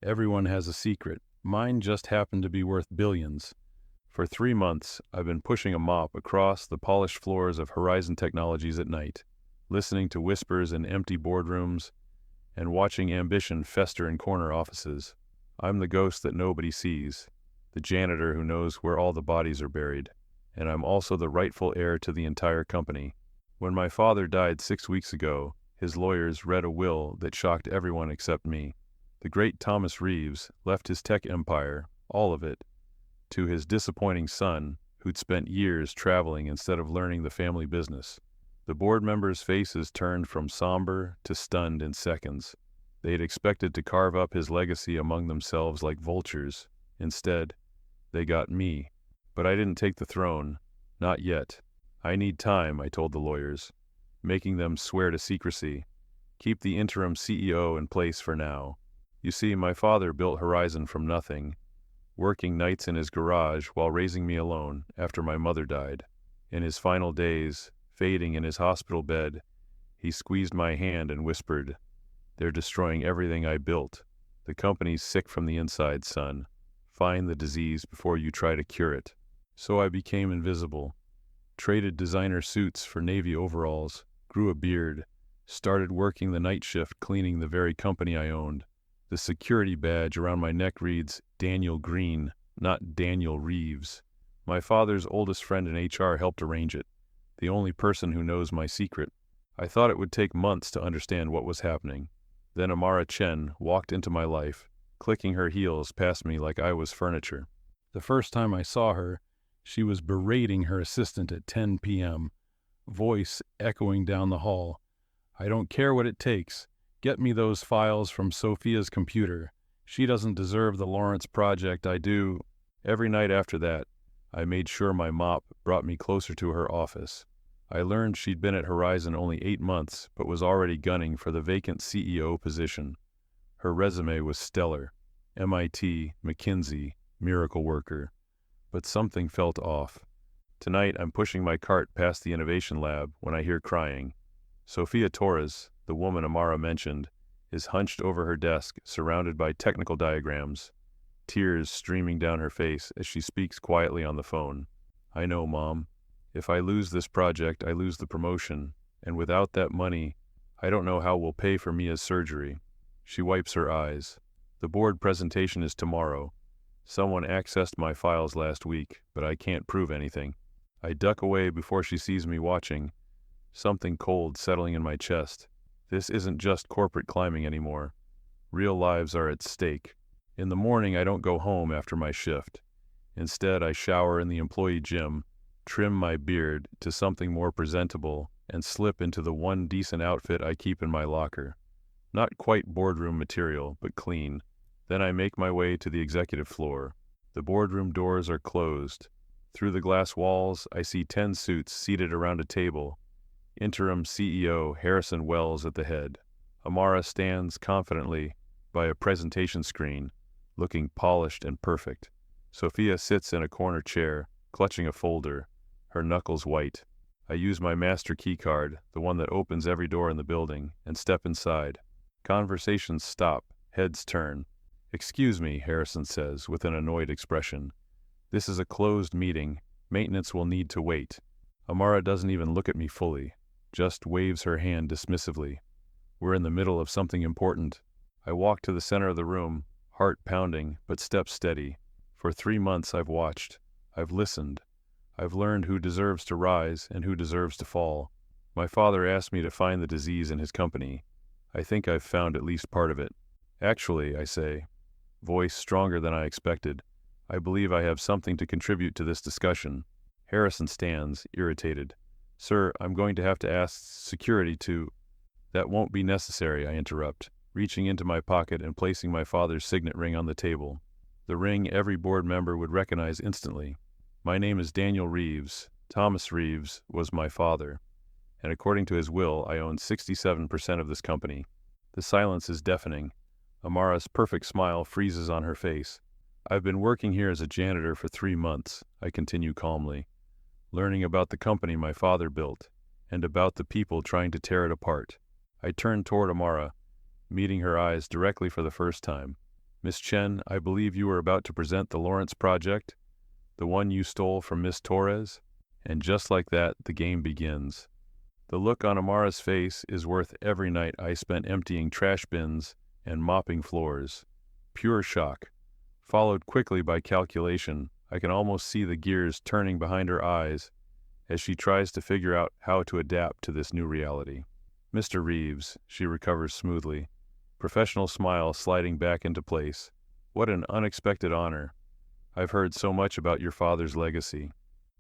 Everyone has a secret. Mine just happened to be worth billions. For 3 months, I've been pushing a mop across the polished floors of Horizon Technologies at night, listening to whispers in empty boardrooms and watching ambition fester in corner offices. I'm the ghost that nobody sees, the janitor who knows where all the bodies are buried, and I'm also the rightful heir to the entire company. When my father died 6 weeks ago, his lawyers read a will that shocked everyone except me. The great Thomas Reeves left his tech empire, all of it, to his disappointing son, who'd spent years traveling instead of learning the family business. The board members' faces turned from somber to stunned in seconds. They'd expected to carve up his legacy among themselves like vultures. Instead, they got me. But I didn't take the throne. Not yet. I need time, I told the lawyers, making them swear to secrecy. Keep the interim CEO in place for now. You see, my father built Horizon from nothing, working nights in his garage while raising me alone after my mother died. In his final days, fading in his hospital bed, he squeezed my hand and whispered, "They're destroying everything I built. The company's sick from the inside, son. Find the disease before you try to cure it." So I became invisible, traded designer suits for Navy overalls, grew a beard, started working the night shift cleaning the very company I owned. The security badge around my neck reads Daniel Green, not Daniel Reeves. My father's oldest friend in HR helped arrange it, the only person who knows my secret. I thought it would take months to understand what was happening. Then Amara Chen walked into my life, clicking her heels past me like I was furniture. The first time I saw her, she was berating her assistant at 10 p.m., voice echoing down the hall. "I don't care what it takes. Get me those files from Sophia's computer. She doesn't deserve the Lawrence project, I do." Every night after that, I made sure my mop brought me closer to her office. I learned she'd been at Horizon only 8 months, but was already gunning for the vacant CEO position. Her resume was stellar. MIT, McKinsey, miracle worker. But something felt off. Tonight, I'm pushing my cart past the innovation lab when I hear crying. Sophia Torres, the woman Amara mentioned, is hunched over her desk, surrounded by technical diagrams, tears streaming down her face as she speaks quietly on the phone. "I know, Mom. If I lose this project, I lose the promotion, and without that money, I don't know how we'll pay for Mia's surgery." She wipes her eyes. "The board presentation is tomorrow. Someone accessed my files last week, but I can't prove anything." I duck away before she sees me watching, something cold settling in my chest. This isn't just corporate climbing anymore. Real lives are at stake. In the morning, I don't go home after my shift. Instead, I shower in the employee gym, trim my beard to something more presentable, and slip into the one decent outfit I keep in my locker. Not quite boardroom material, but clean. Then I make my way to the executive floor. The boardroom doors are closed. Through the glass walls, I see 10 suits seated around a table. Interim CEO Harrison Wells at the head. Amara stands confidently by a presentation screen, looking polished and perfect. Sophia sits in a corner chair, clutching a folder, her knuckles white. I use my master key card, the one that opens every door in the building, and step inside. Conversations stop, heads turn. "Excuse me," Harrison says with an annoyed expression. "This is a closed meeting. Maintenance will need to wait." Amara doesn't even look at me fully, just waves her hand dismissively. We're in the middle of something important. I walk to the center of the room, heart pounding, but steps steady. For 3 months I've watched. I've listened. I've learned who deserves to rise and who deserves to fall. My father asked me to find the disease in his company. I think I've found at least part of it. "Actually," I say, voice stronger than I expected, "I believe I have something to contribute to this discussion." Harrison stands, irritated. "Sir, I'm going to have to ask security to—" "That won't be necessary," I interrupt, reaching into my pocket and placing my father's signet ring on the table. The ring every board member would recognize instantly. My name is Daniel Reeves. Thomas Reeves was my father, and according to his will, I own 67% of this company. The silence is deafening. Amara's perfect smile freezes on her face. "I've been working here as a janitor for 3 months, I continue calmly, learning about the company my father built, and about the people trying to tear it apart. I turn toward Amara, meeting her eyes directly for the first time. Miss Chen, I believe you were about to present the Lawrence project, the one you stole from Miss Torres?" And just like that, the game begins. The look on Amara's face is worth every night I spent emptying trash bins and mopping floors. Pure shock, followed quickly by calculation. I can almost see the gears turning behind her eyes as she tries to figure out how to adapt to this new reality. "Mr. Reeves," she recovers smoothly, professional smile sliding back into place. "What an unexpected honor. I've heard so much about your father's legacy."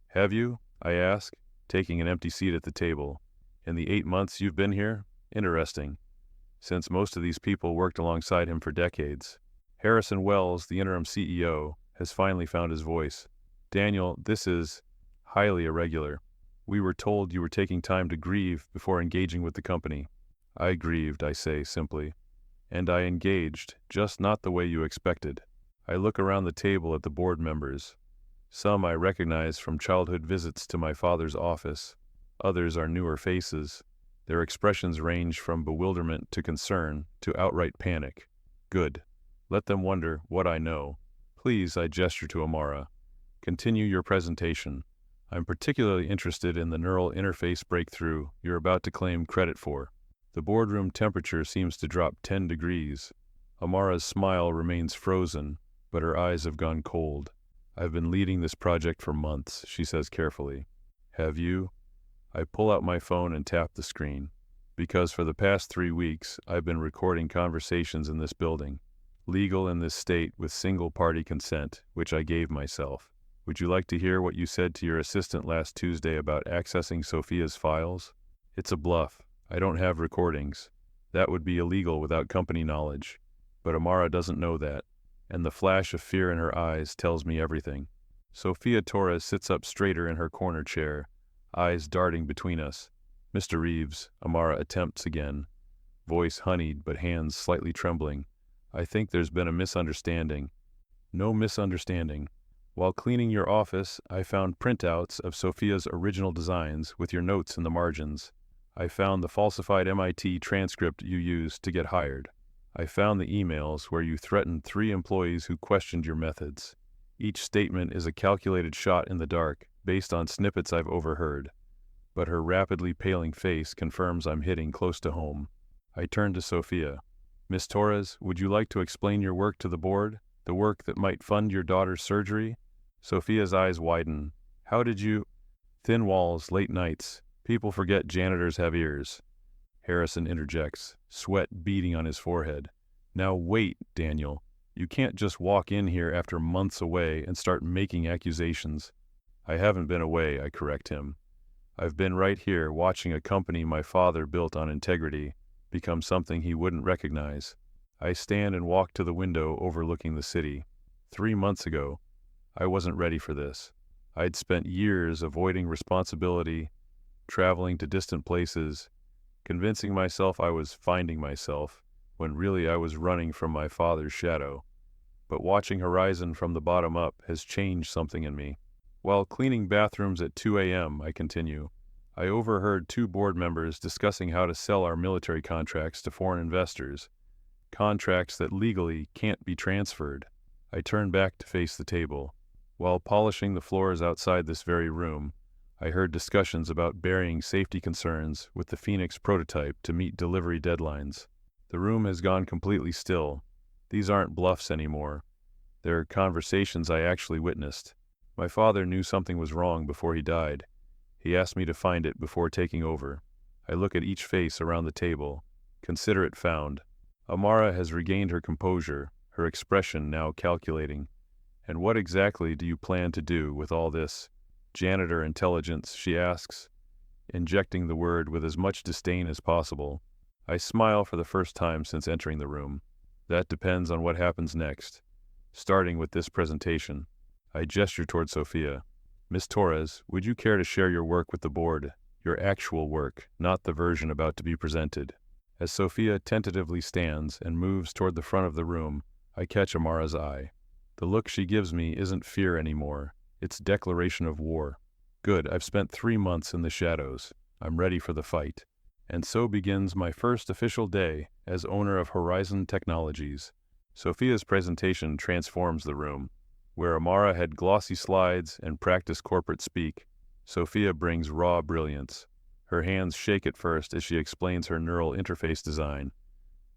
"Have you?" I ask, taking an empty seat at the table. "In the 8 months you've been here? Interesting, since most of these people worked alongside him for decades." Harrison Wells, the interim CEO, has finally found his voice. "Daniel, this is highly irregular. We were told you were taking time to grieve before engaging with the company." "I grieved," I say simply. "And I engaged, just not the way you expected." I look around the table at the board members. Some I recognize from childhood visits to my father's office. Others are newer faces. Their expressions range from bewilderment to concern to outright panic. Good. Let them wonder what I know. "Please," I gesture to Amara, "continue your presentation. I'm particularly interested in the neural interface breakthrough you're about to claim credit for." The boardroom temperature seems to drop 10 degrees. Amara's smile remains frozen, but her eyes have gone cold. "I've been leading this project for months," she says carefully. "Have you?" I pull out my phone and tap the screen. "Because for the past 3 weeks, I've been recording conversations in this building. Legal in this state with single-party consent, which I gave myself. Would you like to hear what you said to your assistant last Tuesday about accessing Sophia's files?" It's a bluff. I don't have recordings. That would be illegal without company knowledge. But Amara doesn't know that, and the flash of fear in her eyes tells me everything. Sophia Torres sits up straighter in her corner chair, eyes darting between us. "Mr. Reeves," Amara attempts again, voice honeyed but hands slightly trembling. "I think there's been a misunderstanding." "No misunderstanding. While cleaning your office, I found printouts of Sophia's original designs with your notes in the margins. I found the falsified MIT transcript you used to get hired. I found the emails where you threatened 3 employees who questioned your methods. Each statement is a calculated shot in the dark, based on snippets I've overheard. But her rapidly paling face confirms I'm hitting close to home. I turn to Sophia. "Miss Torres, would you like to explain your work to the board? The work that might fund your daughter's surgery?" Sophia's eyes widen. "How did you—" "Thin walls, late nights. People forget janitors have ears." Harrison interjects, sweat beading on his forehead. "Now wait, Daniel. You can't just walk in here after months away and start making accusations." "I haven't been away," I correct him. "I've been right here watching a company my father built on integrity become something he wouldn't recognize." I stand and walk to the window overlooking the city. 3 months ago, I wasn't ready for this. I'd spent years avoiding responsibility, traveling to distant places, convincing myself I was finding myself, when really I was running from my father's shadow. But watching Horizon from the bottom up has changed something in me. While cleaning bathrooms at 2 a.m., I continue, I overheard 2 board members discussing how to sell our military contracts to foreign investors, contracts that legally can't be transferred. I turn back to face the table. While polishing the floors outside this very room, I heard discussions about burying safety concerns with the Phoenix prototype to meet delivery deadlines. The room has gone completely still. These aren't bluffs anymore. They're conversations I actually witnessed. My father knew something was wrong before he died. He asked me to find it before taking over. I look at each face around the table. Consider it found. Amara has regained her composure, her expression now calculating. "And what exactly do you plan to do with all this janitor intelligence?" she asks, injecting the word with as much disdain as possible. I smile for the first time since entering the room. "That depends on what happens next, starting with this presentation." I gesture toward Sophia. "Miss Torres, would you care to share your work with the board? Your actual work, not the version about to be presented." As Sophia tentatively stands and moves toward the front of the room, I catch Amara's eye. The look she gives me isn't fear anymore. It's declaration of war. Good, I've spent 3 months in the shadows. I'm ready for the fight. And so begins my first official day as owner of Horizon Technologies. Sophia's presentation transforms the room. Where Amara had glossy slides and practiced corporate speak, Sophia brings raw brilliance. Her hands shake at first as she explains her neural interface design,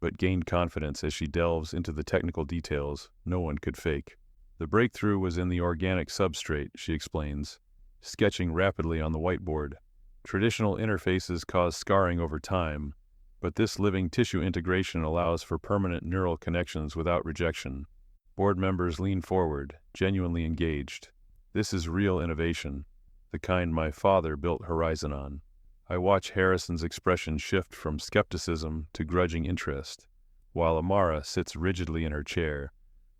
but gain confidence as she delves into the technical details no one could fake. The breakthrough was in the organic substrate, she explains, sketching rapidly on the whiteboard. Traditional interfaces cause scarring over time, but this living tissue integration allows for permanent neural connections without rejection. Board members lean forward, genuinely engaged. This is real innovation, the kind my father built Horizon on. I watch Harrison's expression shift from skepticism to grudging interest, while Amara sits rigidly in her chair,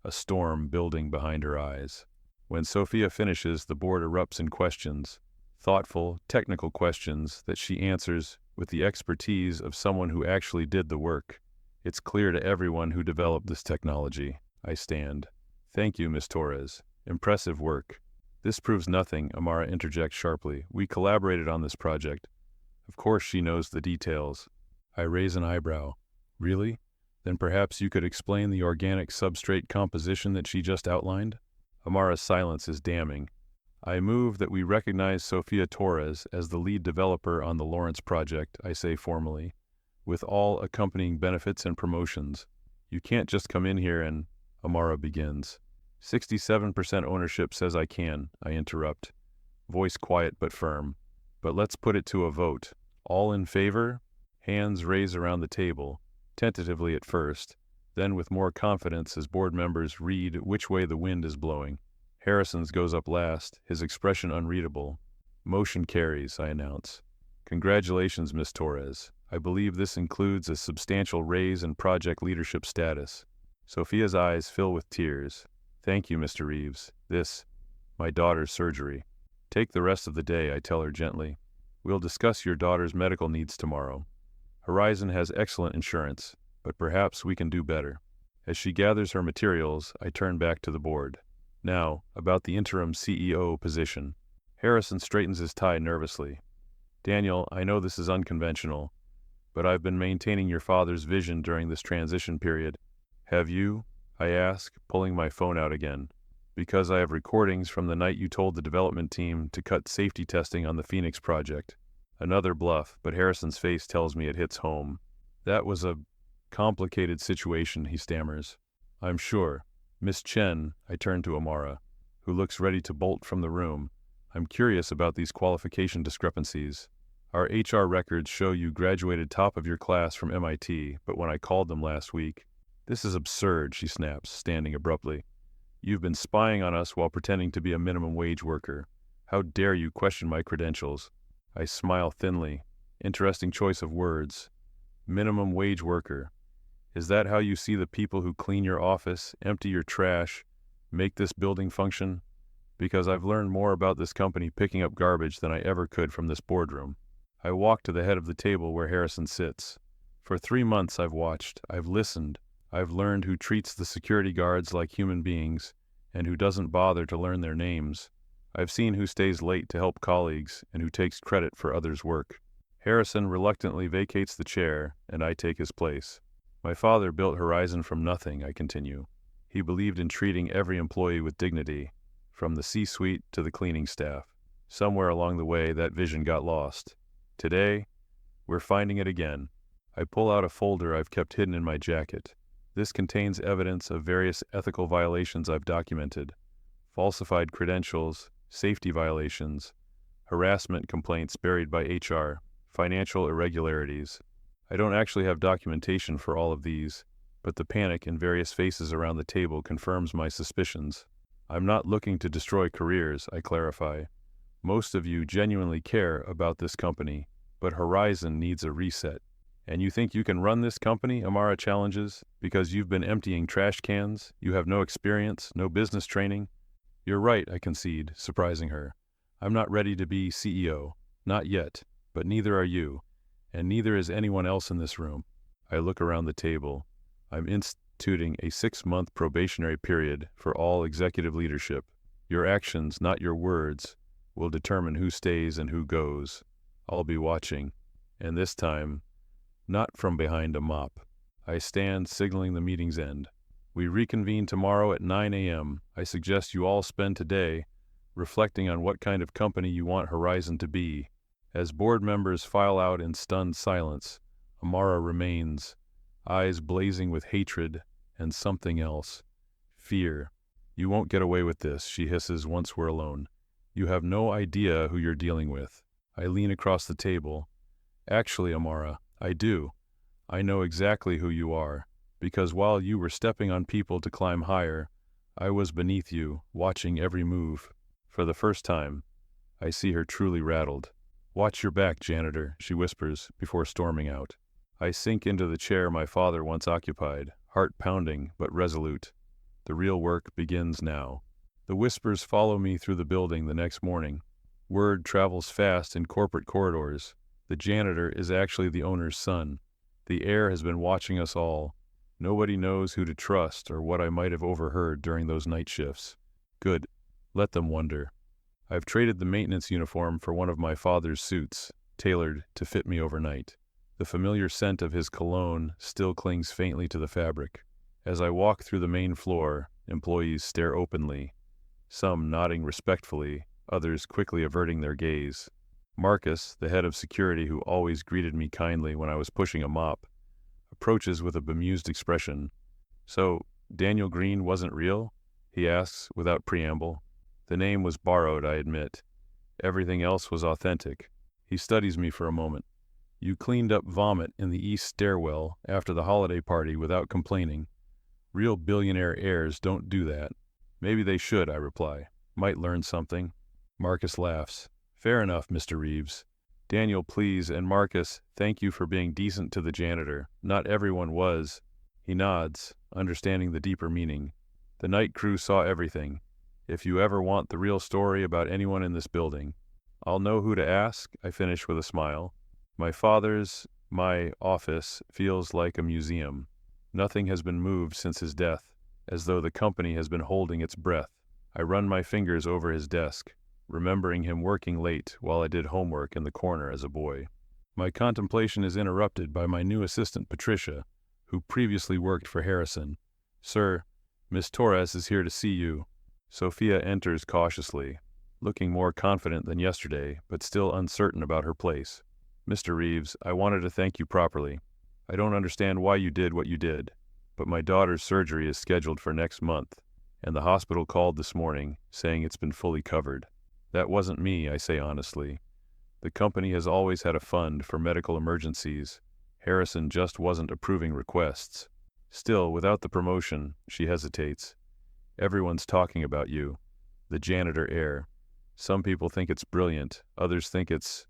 a storm building behind her eyes. When Sophia finishes, the board erupts in questions, thoughtful, technical questions that she answers with the expertise of someone who actually did the work. It's clear to everyone who developed this technology. I stand. Thank you, Miss Torres. Impressive work. This proves nothing, Amara interjects sharply. We collaborated on this project. Of course she knows the details. I raise an eyebrow. Really? Then perhaps you could explain the organic substrate composition that she just outlined? Amara's silence is damning. I move that we recognize Sophia Torres as the lead developer on the Lawrence project, I say formally, with all accompanying benefits and promotions. You can't just come in here and... Amara begins. 67% ownership says I can, I interrupt. Voice quiet but firm. But let's put it to a vote. All in favor? Hands raise around the table, tentatively at first, then with more confidence as board members read which way the wind is blowing. Harrison's goes up last, his expression unreadable. Motion carries, I announce. Congratulations, Miss Torres. I believe this includes a substantial raise in project leadership status. Sophia's eyes fill with tears. Thank you, Mr. Reeves. This, my daughter's surgery. Take the rest of the day, I tell her gently. We'll discuss your daughter's medical needs tomorrow. Horizon has excellent insurance, but perhaps we can do better. As she gathers her materials, I turn back to the board. Now, about the interim CEO position. Harrison straightens his tie nervously. Daniel, I know this is unconventional, but I've been maintaining your father's vision during this transition period. Have you? I ask, pulling my phone out again. Because I have recordings from the night you told the development team to cut safety testing on the Phoenix project. Another bluff, but Harrison's face tells me it hits home. That was a complicated situation, he stammers. I'm sure. Miss Chen, I turn to Amara, who looks ready to bolt from the room. I'm curious about these qualification discrepancies. Our HR records show you graduated top of your class from MIT, but when I called them last week... This is absurd, she snaps, standing abruptly. You've been spying on us while pretending to be a minimum wage worker. How dare you question my credentials? I smile thinly. Interesting choice of words. Minimum wage worker. Is that how you see the people who clean your office, empty your trash, make this building function? Because I've learned more about this company picking up garbage than I ever could from this boardroom. I walk to the head of the table where Harrison sits. For 3 months I've watched, I've listened, I've learned who treats the security guards like human beings and who doesn't bother to learn their names. I've seen who stays late to help colleagues and who takes credit for others' work. Harrison reluctantly vacates the chair, and I take his place. My father built Horizon from nothing, I continue. He believed in treating every employee with dignity, from the C-suite to the cleaning staff. Somewhere along the way, that vision got lost. Today, we're finding it again. I pull out a folder I've kept hidden in my jacket. This contains evidence of various ethical violations I've documented, falsified credentials, safety violations, harassment complaints buried by HR, financial irregularities. I don't actually have documentation for all of these, but the panic in various faces around the table confirms my suspicions. I'm not looking to destroy careers, I clarify. Most of you genuinely care about this company, but Horizon needs a reset. And you think you can run this company, Amara challenges, because you've been emptying trash cans, you have no experience, no business training? You're right, I concede, surprising her. I'm not ready to be CEO. Not yet, but neither are you, and neither is anyone else in this room. I look around the table. I'm instituting a 6-month probationary period for all executive leadership. Your actions, not your words, will determine who stays and who goes. I'll be watching, and this time, not from behind a mop. I stand signaling the meeting's end. We reconvene tomorrow at 9 a.m. I suggest you all spend today reflecting on what kind of company you want Horizon to be. As board members file out in stunned silence, Amara remains, eyes blazing with hatred and something else. Fear. You won't get away with this, she hisses once we're alone. You have no idea who you're dealing with. I lean across the table. Actually, Amara, I do. I know exactly who you are, because while you were stepping on people to climb higher, I was beneath you, watching every move. For the first time, I see her truly rattled. Watch your back, Janitor, she whispers before storming out. I sink into the chair my father once occupied, heart pounding but resolute. The real work begins now. The whispers follow me through the building the next morning. Word travels fast in corporate corridors. The janitor is actually the owner's son. The heir has been watching us all. Nobody knows who to trust or what I might have overheard during those night shifts. Good. Let them wonder. I've traded the maintenance uniform for one of my father's suits, tailored to fit me overnight. The familiar scent of his cologne still clings faintly to the fabric. As I walk through the main floor, employees stare openly, some nodding respectfully, others quickly averting their gaze. Marcus, the head of security who always greeted me kindly when I was pushing a mop, approaches with a bemused expression. So, Daniel Green wasn't real? He asks without preamble. The name was borrowed, I admit. Everything else was authentic. He studies me for a moment. You cleaned up vomit in the east stairwell after the holiday party without complaining. Real billionaire heirs don't do that. Maybe they should, I reply. Might learn something. Marcus laughs. Fair enough, Mr. Reeves. Daniel, please, and Marcus, thank you for being decent to the janitor. Not everyone was. He nods, understanding the deeper meaning. The night crew saw everything. If you ever want the real story about anyone in this building, I'll know who to ask, I finish with a smile. My office feels like a museum. Nothing has been moved since his death, as though the company has been holding its breath. I run my fingers over his desk, remembering him working late while I did homework in the corner as a boy. My contemplation is interrupted by my new assistant Patricia, who previously worked for Harrison. Sir, Miss Torres is here to see you. Sophia enters cautiously, looking more confident than yesterday, but still uncertain about her place. Mr. Reeves, I wanted to thank you properly. I don't understand why you did what you did, but my daughter's surgery is scheduled for next month, and the hospital called this morning, saying it's been fully covered. That wasn't me, I say honestly. The company has always had a fund for medical emergencies. Harrison just wasn't approving requests. Still, without the promotion, she hesitates. Everyone's talking about you, the janitor heir. Some people think it's brilliant, others think it's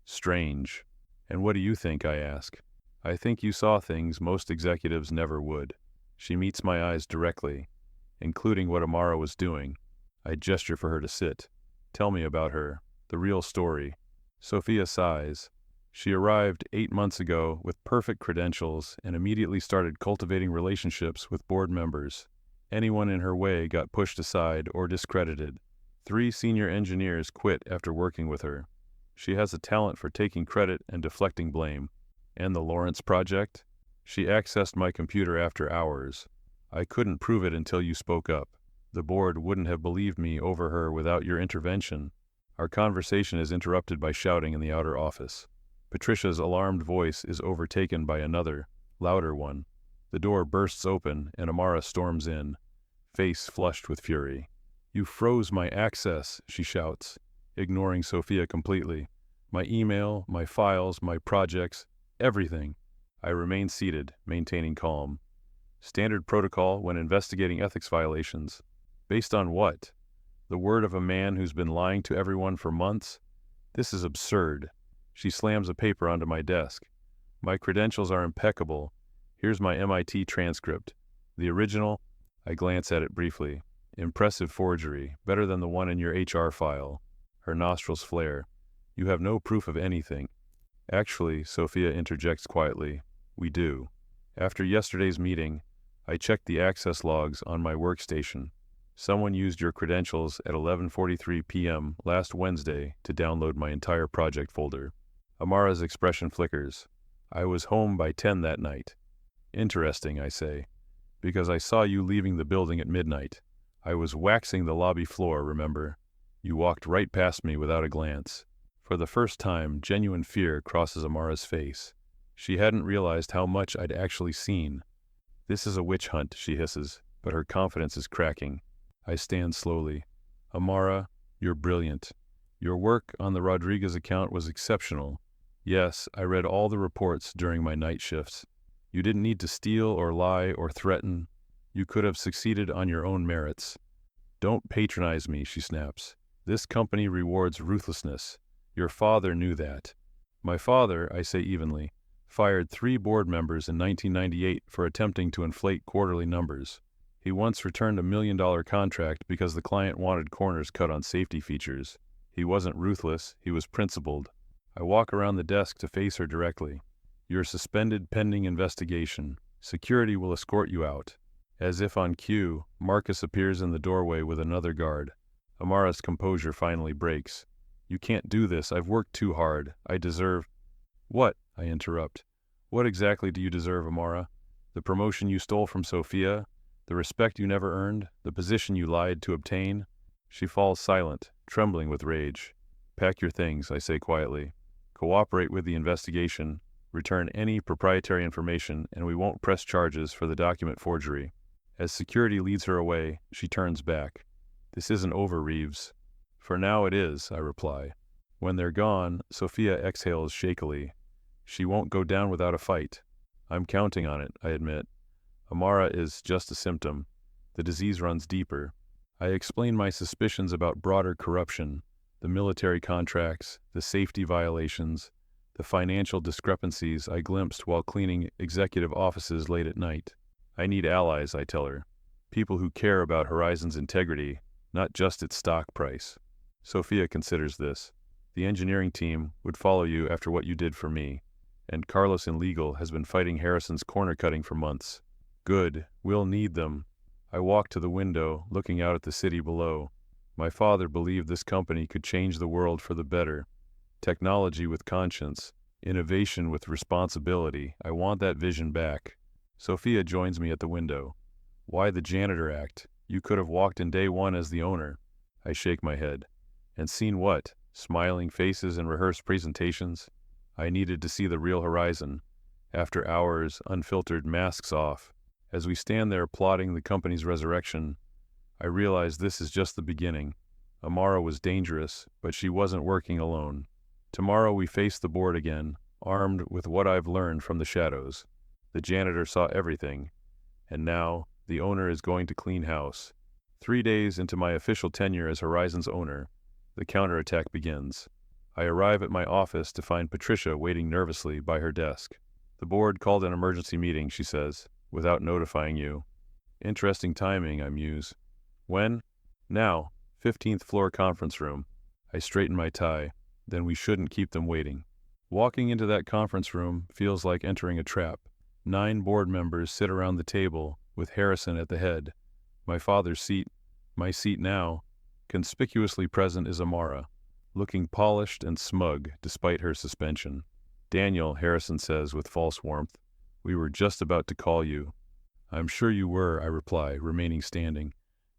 strange. And what do you think, I ask? I think you saw things most executives never would. She meets my eyes directly, including what Amara was doing. I gesture for her to sit. Tell me about her, the real story. Sophia sighs. She arrived 8 months ago with perfect credentials and immediately started cultivating relationships with board members. Anyone in her way got pushed aside or discredited. 3 senior engineers quit after working with her. She has a talent for taking credit and deflecting blame. And the Lawrence project? She accessed my computer after hours. I couldn't prove it until you spoke up. The board wouldn't have believed me over her without your intervention. Our conversation is interrupted by shouting in the outer office. Patricia's alarmed voice is overtaken by another, louder one. The door bursts open and Amara storms in, face flushed with fury. You froze my access, she shouts, ignoring Sophia completely. My email, my files, my projects, everything. I remain seated, maintaining calm. Standard protocol when investigating ethics violations. Based on what? The word of a man who's been lying to everyone for months? This is absurd. She slams a paper onto my desk. My credentials are impeccable. Here's my MIT transcript. The original? I glance at it briefly. Impressive forgery, better than the one in your HR file. Her nostrils flare. You have no proof of anything. Actually, Sophia interjects quietly, we do. After yesterday's meeting, I checked the access logs on my workstation. Someone used your credentials at 11:43 p.m. last Wednesday to download my entire project folder. Amara's expression flickers. I was home by 10 that night. Interesting, I say. Because I saw you leaving the building at midnight. I was waxing the lobby floor, remember? You walked right past me without a glance. For the first time, genuine fear crosses Amara's face. She hadn't realized how much I'd actually seen. This is a witch hunt, she hisses, but her confidence is cracking. I stand slowly. Amara, you're brilliant. Your work on the Rodriguez account was exceptional. Yes, I read all the reports during my night shifts. You didn't need to steal or lie or threaten. You could have succeeded on your own merits. Don't patronize me, she snaps. This company rewards ruthlessness. Your father knew that. My father, I say evenly, fired 3 board members in 1998 for attempting to inflate quarterly numbers. He once returned a $1 million contract because the client wanted corners cut on safety features. He wasn't ruthless, he was principled. I walk around the desk to face her directly. You're suspended pending investigation. Security will escort you out. As if on cue, Marcus appears in the doorway with another guard. Amara's composure finally breaks. You can't do this. I've worked too hard. I deserve... What? I interrupt. What exactly do you deserve, Amara? The promotion you stole from Sophia? The respect you never earned? The position you lied to obtain? She falls silent, trembling with rage. Pack your things, I say quietly. Cooperate with the investigation. Return any proprietary information, and we won't press charges for the document forgery. As security leads her away, she turns back. This isn't over, Reeves. For now it is, I reply. When they're gone, Sophia exhales shakily. She won't go down without a fight. I'm counting on it, I admit. Amara is just a symptom. The disease runs deeper. I explain my suspicions about broader corruption, the military contracts, the safety violations, the financial discrepancies I glimpsed while cleaning executive offices late at night. I need allies, I tell her. People who care about Horizon's integrity, not just its stock price. Sophia considers this. The engineering team would follow you after what you did for me, and Carlos in legal has been fighting Harrison's corner cutting for months. Good, we'll need them. I walk to the window, looking out at the city below. My father believed this company could change the world for the better. Technology with conscience, innovation with responsibility. I want that vision back. Sophia joins me at the window. Why the Janitor Act? You could have walked in day one as the owner. I shake my head. And seen what? Smiling faces and rehearsed presentations? I needed to see the real Horizon. After hours, unfiltered, masks off. As we stand there plotting the company's resurrection, I realize this is just the beginning. Amara was dangerous, but she wasn't working alone. Tomorrow we face the board again, armed with what I've learned from the shadows. The janitor saw everything, and now the owner is going to clean house. 3 days into my official tenure as Horizon's owner, the counterattack begins. I arrive at my office to find Patricia waiting nervously by her desk. The board called an emergency meeting, she says, without notifying you. Interesting timing, I muse. When? Now, 15th floor conference room. I straighten my tie. Then we shouldn't keep them waiting. Walking into that conference room feels like entering a trap. 9 board members sit around the table, with Harrison at the head. My father's seat, my seat now. Conspicuously present is Amara, looking polished and smug despite her suspension. Daniel, Harrison says with false warmth, we were just about to call you. I'm sure you were, I reply, remaining standing.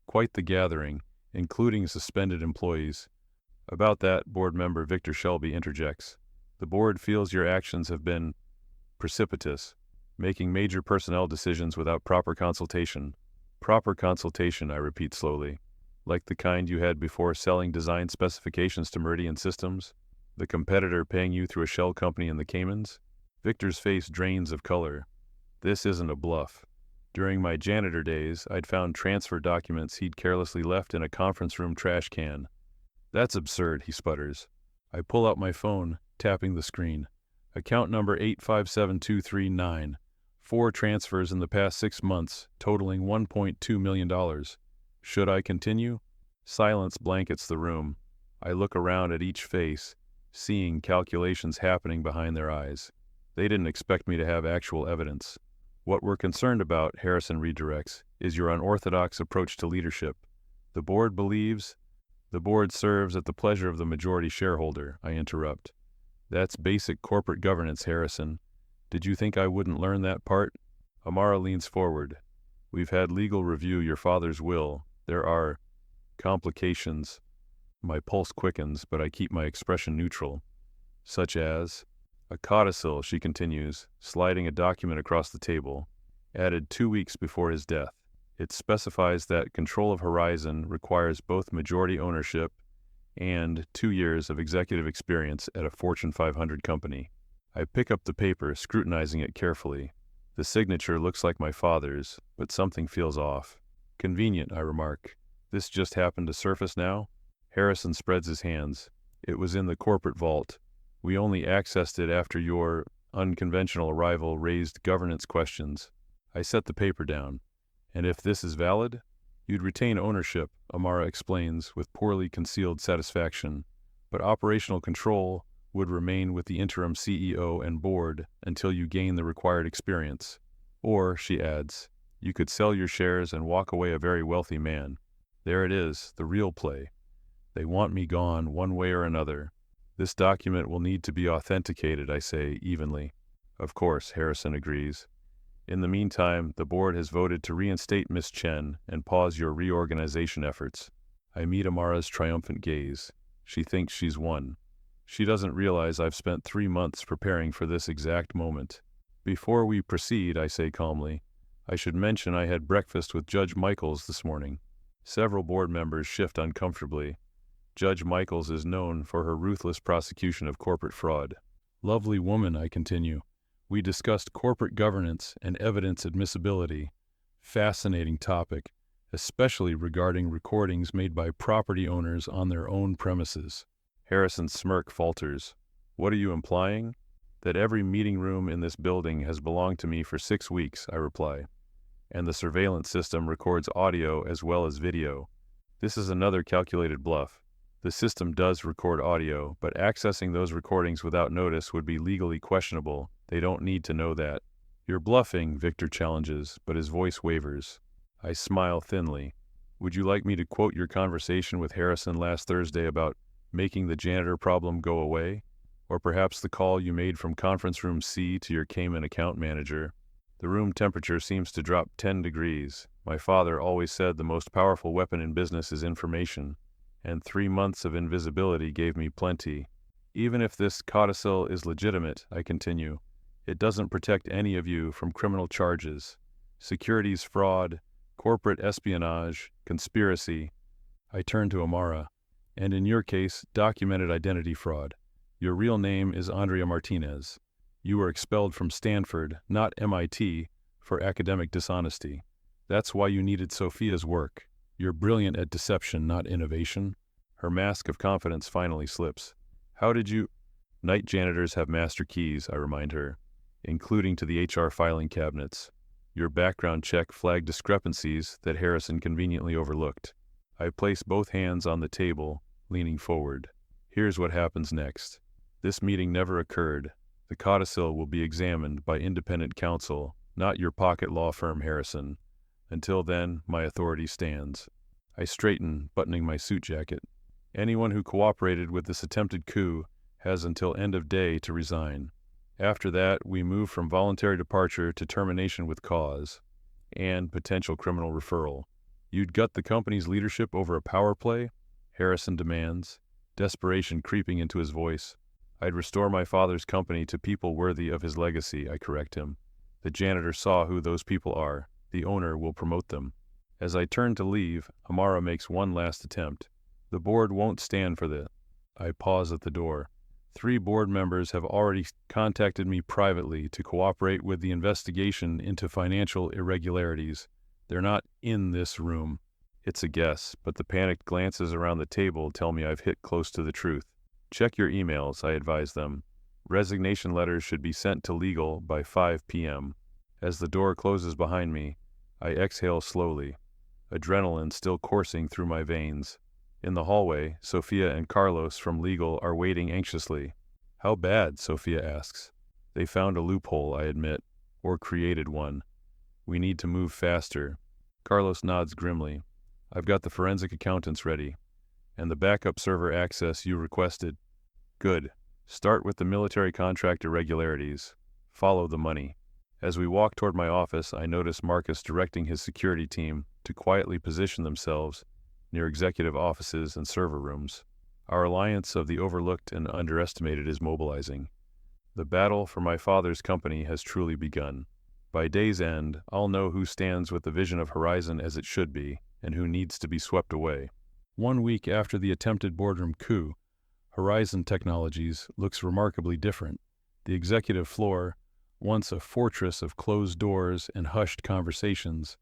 Quite the gathering, including suspended employees. About that, board member Victor Shelby interjects. The board feels your actions have been precipitous, making major personnel decisions without proper consultation. Proper consultation, I repeat slowly. Like the kind you had before selling design specifications to Meridian Systems? The competitor paying you through a shell company in the Caymans? Victor's face drains of color. This isn't a bluff. During my janitor days, I'd found transfer documents he'd carelessly left in a conference room trash can. That's absurd, he sputters. I pull out my phone, tapping the screen. Account number 857239. 4 transfers in the past 6 months, totaling $1.2 million. Should I continue? Silence blankets the room. I look around at each face, seeing calculations happening behind their eyes. They didn't expect me to have actual evidence. What we're concerned about, Harrison redirects, is your unorthodox approach to leadership. The board serves at the pleasure of the majority shareholder, I interrupt. That's basic corporate governance, Harrison. Did you think I wouldn't learn that part? Amara leans forward. We've had legal review your father's will. There are complications. My pulse quickens, but I keep my expression neutral. Such as a codicil, she continues, sliding a document across the table, added 2 weeks before his death. It specifies that control of Horizon requires both majority ownership and 2 years of executive experience at a Fortune 500 company. I pick up the paper, scrutinizing it carefully. The signature looks like my father's, but something feels off. Convenient, I remark. This just happened to surface now? Harrison spreads his hands. It was in the corporate vault. We only accessed it after your unconventional arrival raised governance questions. I set the paper down. And if this is valid? You'd retain ownership, Amara explains with poorly concealed satisfaction, but operational control would remain with the interim CEO and board until you gain the required experience. Or, she adds, you could sell your shares and walk away a very wealthy man. There it is, the real play. They want me gone one way or another. This document will need to be authenticated, I say evenly. Of course, Harrison agrees. In the meantime, the board has voted to reinstate Miss Chen and pause your reorganization efforts. I meet Amara's triumphant gaze. She thinks she's won. She doesn't realize I've spent 3 months preparing for this exact moment. Before we proceed, I say calmly, I should mention I had breakfast with Judge Michaels this morning. Several board members shift uncomfortably. Judge Michaels is known for her ruthless prosecution of corporate fraud. Lovely woman, I continue. We discussed corporate governance and evidence admissibility. Fascinating topic, especially regarding recordings made by property owners on their own premises. Harrison's smirk falters. What are you implying? That every meeting room in this building has belonged to me for 6 weeks, I reply. And the surveillance system records audio as well as video. This is another calculated bluff. The system does record audio, but accessing those recordings without notice would be legally questionable. They don't need to know that. You're bluffing, Victor challenges, but his voice wavers. I smile thinly. Would you like me to quote your conversation with Harrison last Thursday about making the janitor problem go away? Or perhaps the call you made from conference room C to your Cayman account manager? The room temperature seems to drop 10 degrees. My father always said the most powerful weapon in business is information, and 3 months of invisibility gave me plenty. Even if this codicil is legitimate, I continue, it doesn't protect any of you from criminal charges. Securities fraud, corporate espionage, conspiracy. I turn to Amara. And in your case, documented identity fraud. Your real name is Andrea Martinez. You were expelled from Stanford, not MIT, for academic dishonesty. That's why you needed Sophia's work. You're brilliant at deception, not innovation. Her mask of confidence finally slips. How did you... Night janitors have master keys, I remind her, including to the HR filing cabinets. Your background check flagged discrepancies that Harrison conveniently overlooked. I place both hands on the table, leaning forward. Here's what happens next. This meeting never occurred. The codicil will be examined by independent counsel, not your pocket law firm, Harrison. Until then, my authority stands. I straighten, buttoning my suit jacket. Anyone who cooperated with this attempted coup has until end of day to resign. After that, we move from voluntary departure to termination with cause, and potential criminal referral. You'd gut the company's leadership over a power play? Harrison demands, desperation creeping into his voice. I'd restore my father's company to people worthy of his legacy, I correct him. The janitor saw who those people are. The owner will promote them. As I turn to leave, Amara makes one last attempt. The board won't stand for this. I pause at the door. 3 board members have already contacted me privately to cooperate with the investigation into financial irregularities. They're not in this room. It's a guess, but the panicked glances around the table tell me I've hit close to the truth. Check your emails, I advise them. Resignation letters should be sent to legal by 5 p.m. As the door closes behind me, I exhale slowly, adrenaline still coursing through my veins. In the hallway, Sophia and Carlos from legal are waiting anxiously. How bad? Sophia asks. They found a loophole, I admit, or created one. We need to move faster. Carlos nods grimly. I've got the forensic accountants ready, and the backup server access you requested. Good. Start with the military contract irregularities. Follow the money. As we walked toward my office, I noticed Marcus directing his security team to quietly position themselves near executive offices and server rooms. Our alliance of the overlooked and underestimated is mobilizing. The battle for my father's company has truly begun. By day's end, I'll know who stands with the vision of Horizon as it should be, and who needs to be swept away. 1 week after the attempted boardroom coup, Horizon Technologies looks remarkably different. The executive floor, once a fortress of closed doors and hushed conversations,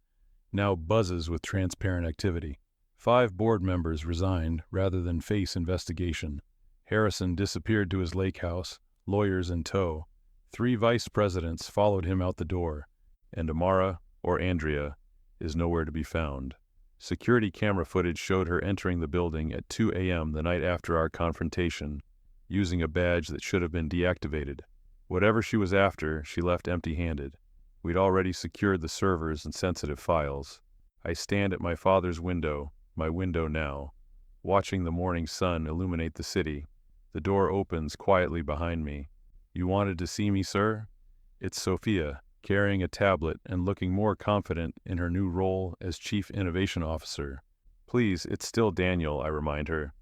now buzzes with transparent activity. 5 board members resigned rather than face investigation. Harrison disappeared to his lake house, lawyers in tow. 3 vice presidents followed him out the door, and Amara, or Andrea, is nowhere to be found. Security camera footage showed her entering the building at 2 a.m. the night after our confrontation, using a badge that should have been deactivated. Whatever she was after, she left empty-handed. We'd already secured the servers and sensitive files. I stand at my father's window, my window now, watching the morning sun illuminate the city. The door opens quietly behind me. "You wanted to see me, sir?" It's Sophia, carrying a tablet and looking more confident in her new role as Chief Innovation Officer. "Please, it's still Daniel," I remind her,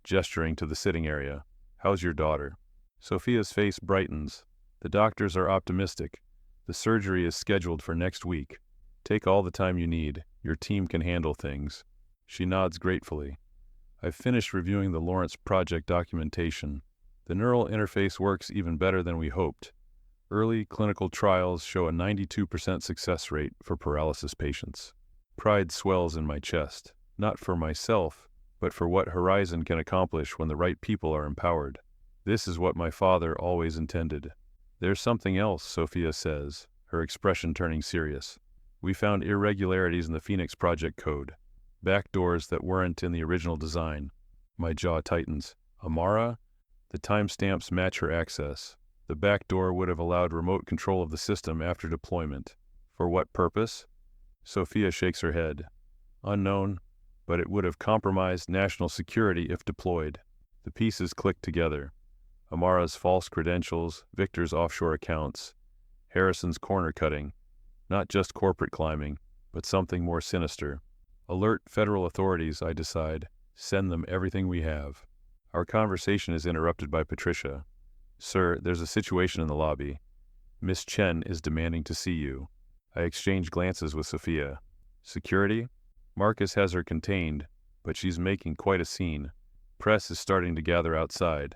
gesturing to the sitting area. "How's your daughter?" Sophia's face brightens. "The doctors are optimistic. The surgery is scheduled for next week. Take all the time you need. Your team can handle things." She nods gratefully. I've finished reviewing the Lawrence project documentation. The neural interface works even better than we hoped. Early clinical trials show a 92% success rate for paralysis patients. Pride swells in my chest, not for myself, but for what Horizon can accomplish when the right people are empowered. This is what my father always intended. "There's something else," Sophia says, her expression turning serious. "We found irregularities in the Phoenix project code. Backdoors that weren't in the original design." My jaw tightens. "Amara?" The timestamps match her access. The backdoor would have allowed remote control of the system after deployment. For what purpose? Sophia shakes her head. "Unknown, but it would have compromised national security if deployed." The pieces click together. Amara's false credentials, Victor's offshore accounts, Harrison's corner cutting. Not just corporate climbing, but something more sinister. Alert federal authorities, I decide. Send them everything we have. Our conversation is interrupted by Patricia. "Sir, there's a situation in the lobby. Miss Chen is demanding to see you." I exchange glances with Sophia. "Security?" Marcus has her contained, but she's making quite a scene. Press is starting to gather outside.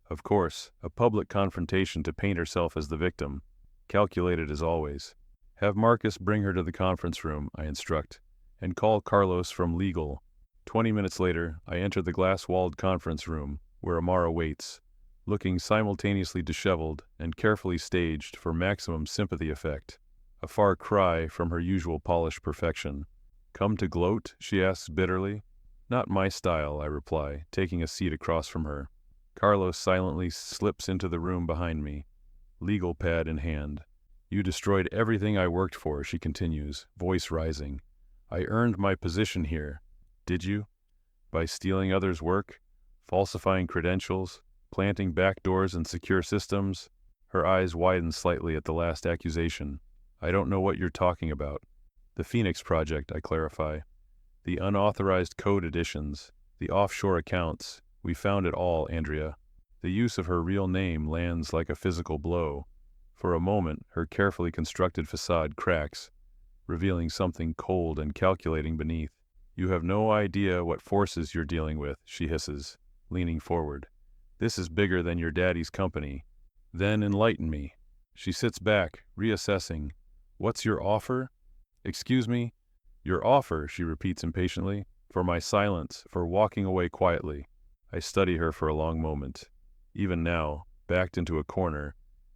Of course, a public confrontation to paint herself as the victim. Calculated as always. "Have Marcus bring her to the conference room," I instruct, "and call Carlos from legal." 20 minutes later, I enter the glass-walled conference room, where Amara waits, looking simultaneously disheveled and carefully staged for maximum sympathy effect. A far cry from her usual polished perfection. "Come to gloat?" she asks bitterly. "Not my style," I reply, taking a seat across from her. Carlos silently slips into the room behind me, legal pad in hand. "You destroyed everything I worked for," she continues, voice rising. "I earned my position here." "Did you? By stealing others' work? Falsifying credentials? Planting backdoors in secure systems?" Her eyes widen slightly at the last accusation. "I don't know what you're talking about." "The Phoenix project," I clarify. "The unauthorized code additions, the offshore accounts. We found it all, Andrea." The use of her real name lands like a physical blow. For a moment, her carefully constructed facade cracks, revealing something cold and calculating beneath. "You have no idea what forces you're dealing with," she hisses, leaning forward. "This is bigger than your daddy's company." "Then enlighten me." She sits back, reassessing. "What's your offer?" "Excuse me?" "Your offer," she repeats impatiently. "For my silence, for walking away quietly." I study her for a long moment. Even now, backed into a corner,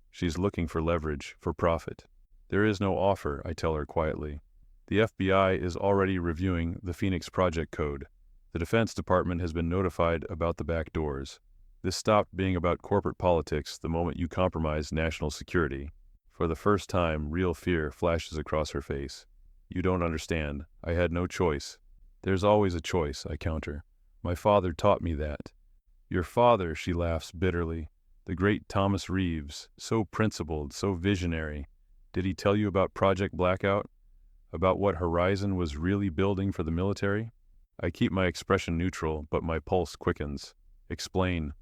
she's looking for leverage, for profit. "There is no offer," I tell her quietly. "The FBI is already reviewing the Phoenix project code. The Defense Department has been notified about the back doors. This stopped being about corporate politics the moment you compromised national security." For the first time, real fear flashes across her face. "You don't understand. I had no choice." "There's always a choice," I counter. "My father taught me that." "Your father," she laughs bitterly. "The great Thomas Reeves, so principled, so visionary. Did he tell you about Project Blackout? About what Horizon was really building for the military? I keep my expression neutral, but my pulse quickens. Explain.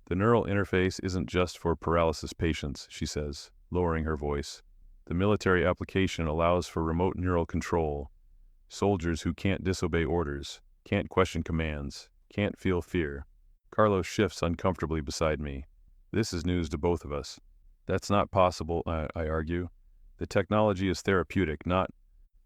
The neural interface isn't just for paralysis patients, she says, lowering her voice. The military application allows for remote neural control. Soldiers who can't disobey orders, can't question commands, can't feel fear. Carlos shifts uncomfortably beside me. This is news to both of us. That's not possible, I argue. The technology is therapeutic, not...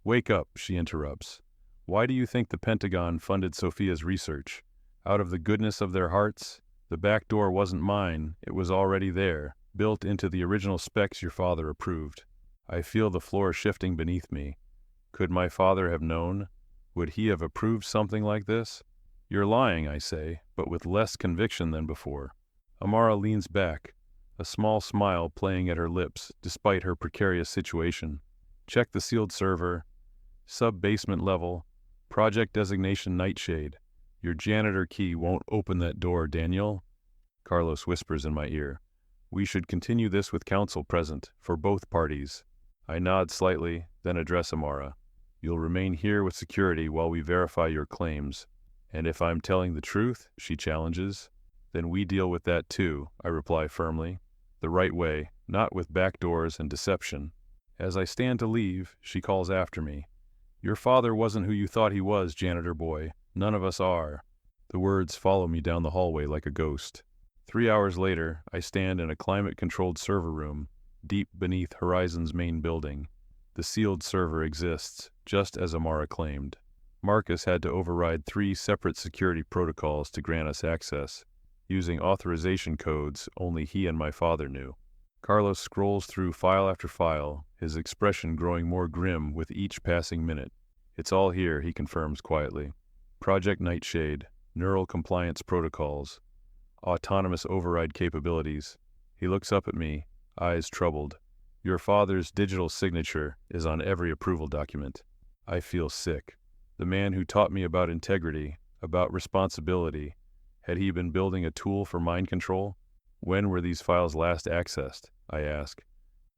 Wake up, she interrupts. Why do you think the Pentagon funded Sophia's research? Out of the goodness of their hearts? The back door wasn't mine, it was already there, built into the original specs your father approved. I feel the floor shifting beneath me. Could my father have known? Would he have approved something like this? You're lying, I say, but with less conviction than before. Amara leans back, a small smile playing at her lips despite her precarious situation. Check the sealed server, sub-basement level, project designation Nightshade. Your janitor key won't open that door, Daniel. Carlos whispers in my ear. We should continue this with counsel present, for both parties. I nod slightly, then address Amara. You'll remain here with security while we verify your claims. And if I'm telling the truth, she challenges, then we deal with that too, I reply firmly. The right way, not with backdoors and deception. As I stand to leave, she calls after me. Your father wasn't who you thought he was, janitor boy. None of us are. The words follow me down the hallway like a ghost. 3 hours later, I stand in a climate-controlled server room, deep beneath Horizon's main building. The sealed server exists, just as Amara claimed. Marcus had to override 3 separate security protocols to grant us access, using authorization codes only he and my father knew. Carlos scrolls through file after file, his expression growing more grim with each passing minute. It's all here, he confirms quietly. Project Nightshade, neural compliance protocols, autonomous override capabilities. He looks up at me, eyes troubled. Your father's digital signature is on every approval document. I feel sick. The man who taught me about integrity, about responsibility, had he been building a tool for mind control? When were these files last accessed? I ask.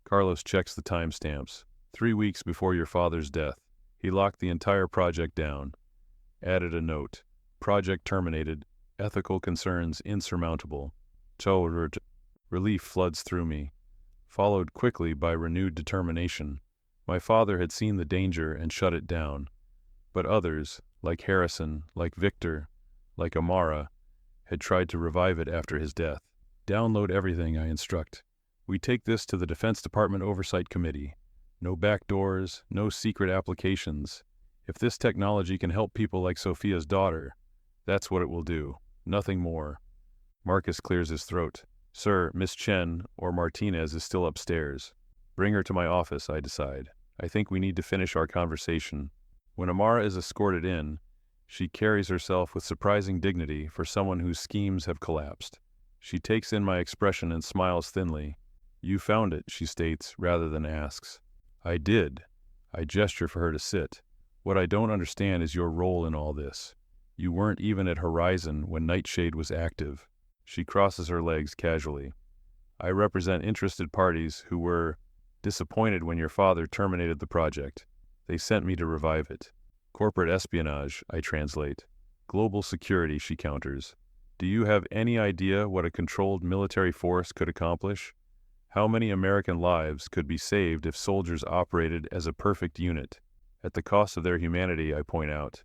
Carlos checks the timestamps. 3 weeks before your father's death. He locked the entire project down. Added a note. Project terminated. Ethical concerns insurmountable. Relief floods through me, followed quickly by renewed determination. My father had seen the danger and shut it down. But others, like Harrison, like Victor, like Amara, had tried to revive it after his death. Download everything, I instruct. We take this to the Defense Department Oversight Committee. No backdoors, no secret applications. If this technology can help people like Sophia's daughter, that's what it will do. Nothing more. Marcus clears his throat. Sir, Miss Chen, or Martinez, is still upstairs. Bring her to my office, I decide. I think we need to finish our conversation. When Amara is escorted in, she carries herself with surprising dignity for someone whose schemes have collapsed. She takes in my expression and smiles thinly. You found it, she states, rather than asks. I did. I gesture for her to sit. What I don't understand is your role in all this. You weren't even at Horizon when Nightshade was active. She crosses her legs casually. I represent interested parties who were disappointed when your father terminated the project. They sent me to revive it. Corporate espionage, I translate. Global security, she counters. Do you have any idea what a controlled military force could accomplish? How many American lives could be saved if soldiers operated as a perfect unit? At the cost of their humanity, I point out.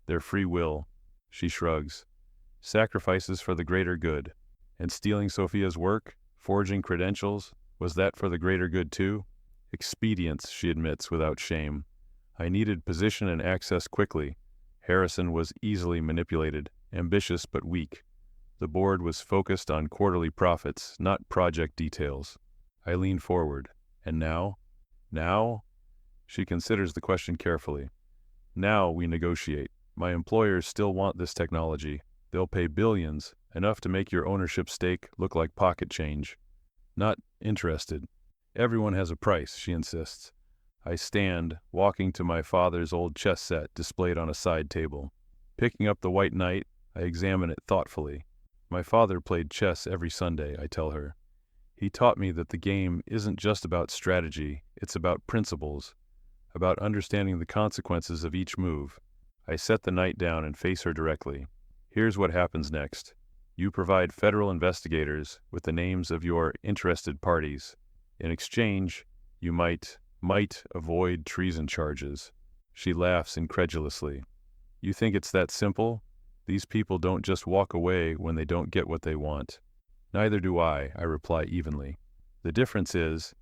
Their free will. She shrugs. Sacrifices for the greater good. And stealing Sophia's work, forging credentials, was that for the greater good too? Expedience, she admits without shame. I needed position and access quickly. Harrison was easily manipulated, ambitious but weak. The board was focused on quarterly profits, not project details. I lean forward. And now? Now? She considers the question carefully. Now we negotiate. My employers still want this technology. They'll pay billions, enough to make your ownership stake look like pocket change. Not interested. Everyone has a price, she insists. I stand, walking to my father's old chess set displayed on a side table. Picking up the white knight, I examine it thoughtfully. My father played chess every Sunday, I tell her. He taught me that the game isn't just about strategy, it's about principles, about understanding the consequences of each move. I set the knight down and face her directly. Here's what happens next. You provide federal investigators with the names of your interested parties. In exchange, you might avoid treason charges. She laughs incredulously. You think it's that simple? These people don't just walk away when they don't get what they want. Neither do I reply evenly. The difference is,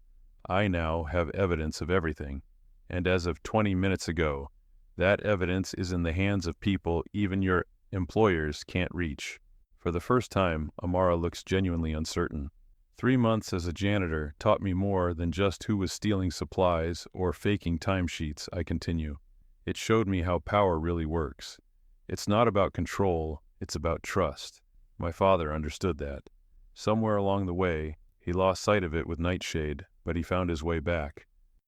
I now have evidence of everything. And as of 20 minutes ago, that evidence is in the hands of people even your employers can't reach. For the first time, Amara looks genuinely uncertain. 3 months as a janitor taught me more than just who was stealing supplies or faking timesheets, I continue. It showed me how power really works. It's not about control, it's about trust. My father understood that. Somewhere along the way, he lost sight of it with Nightshade, but he found his way back.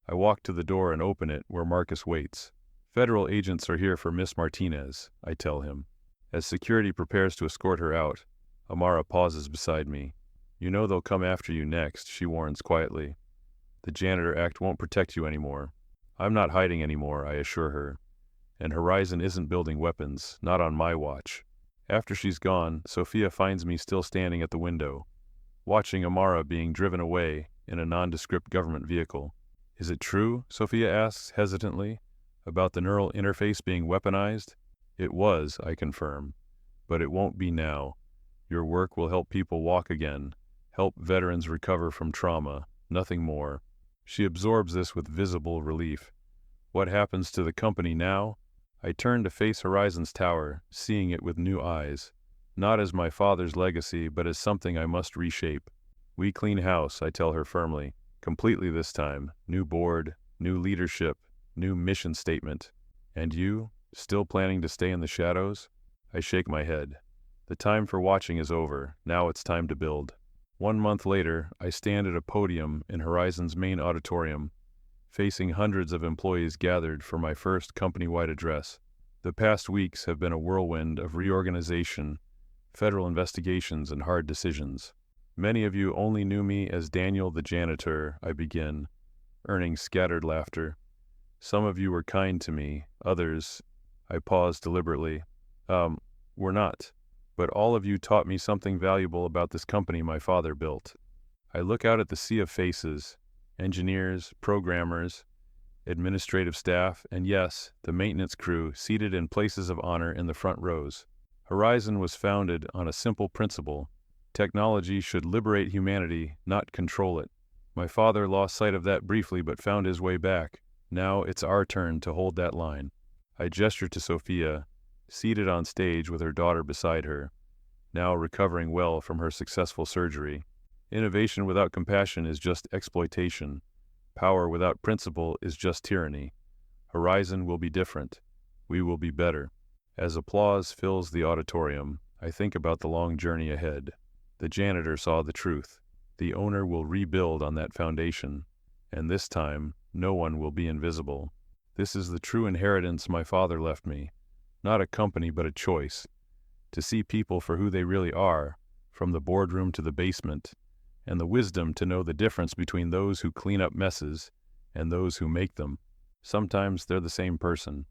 I walk to the door and open it where Marcus waits. Federal agents are here for Miss Martinez, I tell him. As security prepares to escort her out, Amara pauses beside me. You know they'll come after you next, she warns quietly. The Janitor Act won't protect you anymore. I'm not hiding anymore, I assure her. And Horizon isn't building weapons, not on my watch. After she's gone, Sophia finds me still standing at the window, watching Amara being driven away in a nondescript government vehicle. Is it true, Sophia asks hesitantly, about the neural interface being weaponized? It was, I confirm, but it won't be now. Your work will help people walk again, help veterans recover from trauma, nothing more. She absorbs this with visible relief. What happens to the company now? I turn to face Horizon's tower, seeing it with new eyes. Not as my father's legacy, but as something I must reshape. We clean house, I tell her firmly. Completely this time. New board, new leadership, new mission statement. And you? Still planning to stay in the shadows? I shake my head. The time for watching is over. Now it's time to build. 1 month later, I stand at a podium in Horizon's main auditorium, facing hundreds of employees gathered for my first company-wide address. The past weeks have been a whirlwind of reorganization, federal investigations, and hard decisions. Many of you only knew me as Daniel the Janitor, I begin, earning scattered laughter. Some of you were kind to me, others, I pause deliberately, were not. But all of you taught me something valuable about this company my father built. I look out at the sea of faces, engineers, programmers, administrative staff, and yes, the maintenance crew seated in places of honor in the front rows. Horizon was founded on a simple principle. Technology should liberate humanity, not control it. My father lost sight of that briefly but found his way back. Now it's our turn to hold that line. I gesture to Sophia, seated on stage with her daughter beside her, now recovering well from her successful surgery. Innovation without compassion is just exploitation. Power without principle is just tyranny. Horizon will be different. We will be better. As applause fills the auditorium, I think about the long journey ahead. The janitor saw the truth. The owner will rebuild on that foundation, and this time, no one will be invisible. This is the true inheritance my father left me. Not a company, but a choice. To see people for who they really are, from the boardroom to the basement, and the wisdom to know the difference between those who clean up messes and those who make them. Sometimes they're the same person.